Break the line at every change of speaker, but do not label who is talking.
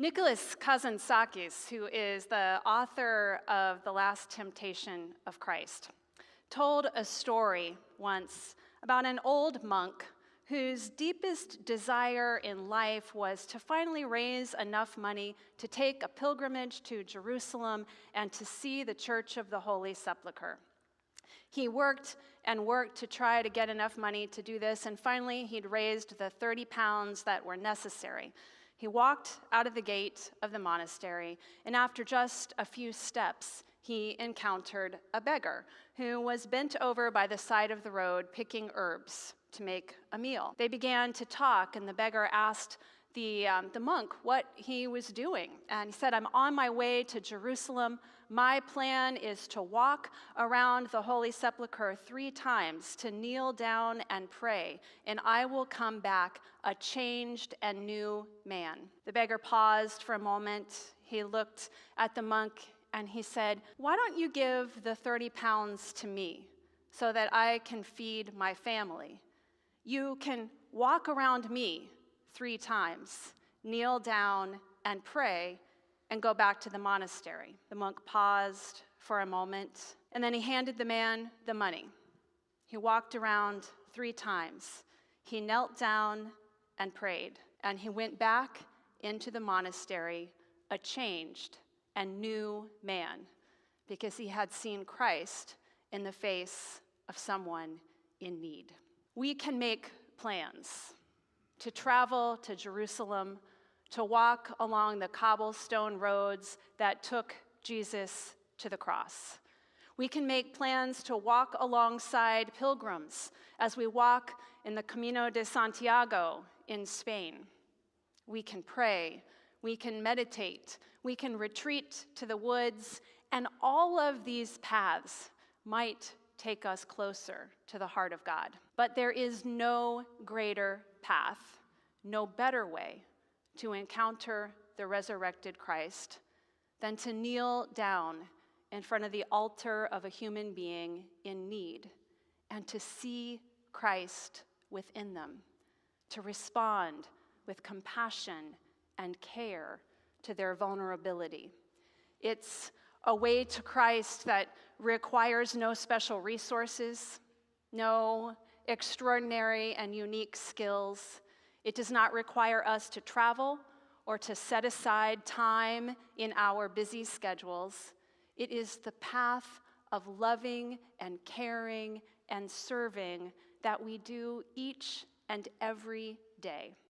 Nicholas Kazantzakis, who is the author of The Last Temptation of Christ, told a story once about an old monk whose deepest desire in life was to finally raise enough money to take a pilgrimage to Jerusalem and to see the Church of the Holy Sepulchre. He worked and worked to try to get enough money to do this, and finally he'd raised the 30 pounds that were necessary. He walked out of the gate of the monastery, and after just a few steps, he encountered a beggar who was bent over by the side of the road picking herbs to make a meal. They began to talk, and the beggar asked the monk what he was doing. And he said, "I'm on my way to Jerusalem. My plan is to walk around the Holy Sepulchre 3 times, to kneel down and pray, and I will come back a changed and new man." The beggar paused for a moment. He looked at the monk and he said, "Why don't you give the 30 pounds to me so that I can feed my family? You can walk around me 3 times, kneel down and pray, and go back to the monastery." The monk paused for a moment, and then he handed the man the money. He walked around 3 times. He knelt down and prayed, and he went back into the monastery a changed and new man, because he had seen Christ in the face of someone in need. We can make plans to travel to Jerusalem, to walk along the cobblestone roads that took Jesus to the cross. We can make plans to walk alongside pilgrims as we walk in the Camino de Santiago in Spain. We can pray, we can meditate, we can retreat to the woods, and all of these paths might take us closer to the heart of God. But there is no greater path, no better way to encounter the resurrected Christ than to kneel down in front of the altar of a human being in need and to see Christ within them, to respond with compassion and care to their vulnerability. It's a way to Christ that requires no special resources, no extraordinary and unique skills. It does not require us to travel or to set aside time in our busy schedules. It is the path of loving and caring and serving that we do each and every day.